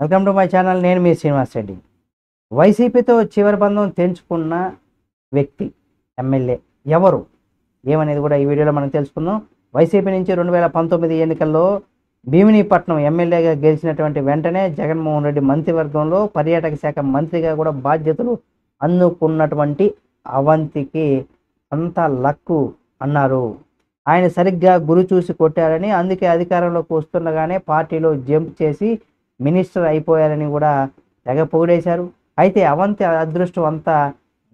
Welcome to my channel. నేను మీ శ్రీనివాస్ రెడ్డి. వైసీపీతో చివరి బంధం తెంచుకున్న వ్యక్తి ఎమ్మెల్యే ఎవరు ఏమనేది కూడా ఈ వీడియోలో మనం తెలుసుకుందాం. వైసీపీ నుంచి 2019 ఎన్నికల్లో భీమినిపట్నం ఎమ్మెల్యేగా గెలిచినటువంటి వెంటనే జగన్మోహన్ రెడ్డి మంత్రివర్గంలో పర్యాటక శాఖ మంత్రిగా కూడా బాధ్యతలు అందుకున్నటువంటి అవంతికి అంత లక్కు అన్నారు. ఆయన సరిగ్గా గురి చూసి కొట్టారని, అందుకే అధికారంలోకి వస్తుండగానే పార్టీలో జంప్ చేసి మినిస్టర్ అయిపోయారని కూడా తెగ పొగిడేశారు. అయితే అవంతి అదృష్టం అంతా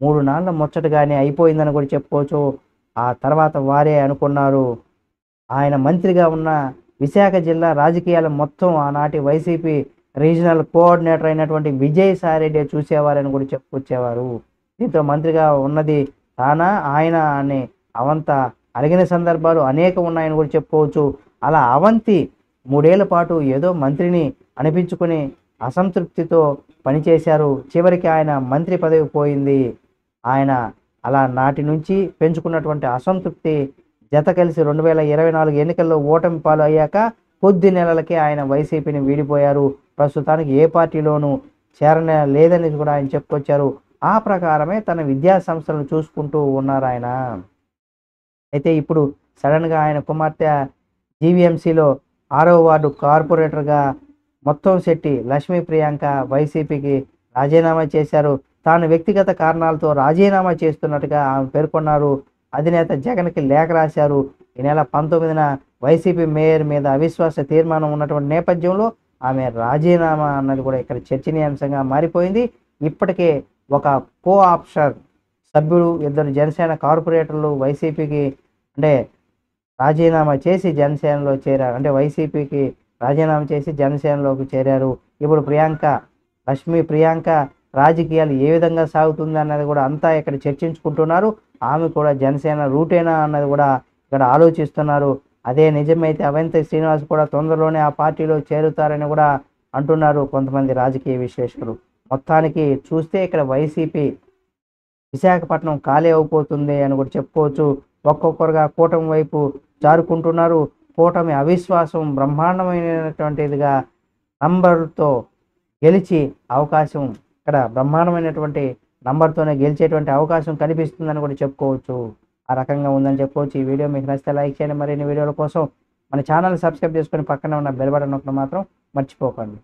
3 నాళ్ళ ముచ్చటగానే అయిపోయిందని కూడా చెప్పుకోవచ్చు. ఆ తర్వాత వారే అనుకున్నారు, ఆయన మంత్రిగా ఉన్న విశాఖ జిల్లా రాజకీయాలు మొత్తం ఆనాటి వైసీపీ రీజనల్ కోఆర్డినేటర్ అయినటువంటి విజయసాయిరెడ్డి చూసేవారని కూడా చెప్పుకొచ్చేవారు. దీంతో మంత్రిగా ఉన్నది తానా ఆయన అని అవంత అడిగిన సందర్భాలు అనేకం ఉన్నాయని కూడా చెప్పుకోవచ్చు. అలా అవంతి 3 ఏళ్ల పాటు ఏదో మంత్రిని అనిపించుకుని అసంతృప్తితో పనిచేశారు. చివరికి ఆయన మంత్రి పదవి పోయింది. ఆయన అలా నాటి నుంచి పెంచుకున్నటువంటి అసంతృప్తి జత కలిసి 2024 ఎన్నికల్లో ఓటమి పాలు అయ్యాక కొద్ది నెలలకే ఆయన వైసీపీని వీడిపోయారు. ప్రస్తుతానికి ఏ పార్టీలోనూ చేరనే లేదని కూడా ఆయన చెప్పుకొచ్చారు. ఆ ప్రకారమే తన విద్యా సంస్థలను చూసుకుంటూ ఉన్నారు ఆయన. అయితే ఇప్పుడు సడన్గా ఆయన కుమార్తె జీవీఎంసీలో 6వ వార్డు కార్పొరేటర్గా మొత్తం శెట్టి లక్ష్మీ ప్రియాంక వైసీపీకి రాజీనామా చేశారు. తాను వ్యక్తిగత కారణాలతో రాజీనామా చేస్తున్నట్టుగా ఆమె పేర్కొన్నారు. అధినేత జగన్కి లేఖ రాశారు. ఈ నెల 19న వైసీపీ మేయర్ మీద అవిశ్వాస తీర్మానం ఉన్నటువంటి నేపథ్యంలో ఆమె రాజీనామా అన్నది కూడా ఇక్కడ చర్చనీయాంశంగా మారిపోయింది. ఇప్పటికే ఒక కో ఆప్షన్ సభ్యుడు, 2 జనసేన కార్పొరేటర్లు వైసీపీకి రాజీనామా చేసి జనసేనలో చేరారు. వైసీపీకి రాజీనామా చేసి జనసేనలోకి చేరారు. ఇప్పుడు లక్ష్మీ ప్రియాంక రాజకీయాలు ఏ విధంగా సాగుతుంది అన్నది కూడా అంతా ఇక్కడ చర్చించుకుంటున్నారు. ఆమె కూడా జనసేన రూటేనా అన్నది కూడా ఇక్కడ ఆలోచిస్తున్నారు. అదే నిజమైతే అవంతి శ్రీనివాస్ కూడా తొందరలోనే ఆ పార్టీలో చేరుతారని కూడా అంటున్నారు కొంతమంది రాజకీయ విశ్లేషకులు. మొత్తానికి చూస్తే ఇక్కడ వైసీపీ విశాఖపట్నం ఖాళీ అయిపోతుంది అని కూడా చెప్పుకోవచ్చు. ఒక్కొక్కరుగా కూటమి వైపు జారుకుంటున్నారు. కూటమి అవిశ్వాసం బ్రహ్మాండమైనటువంటిదిగా నంబర్తో గెలిచి అవకాశం, ఇక్కడ బ్రహ్మాండమైనటువంటి నంబర్తోనే గెలిచేటువంటి అవకాశం కనిపిస్తుందని కూడా చెప్పుకోవచ్చు. ఆ రకంగా ఉందని చెప్పుకోవచ్చు. ఈ వీడియో మీకు నచ్చితే లైక్ చేయండి. మరిన్ని వీడియోల కోసం మన ఛానల్ సబ్స్క్రైబ్ చేసుకొని పక్కనే ఉన్న బెల్ బటన్ నొక్కడం మాత్రం మర్చిపోకండి.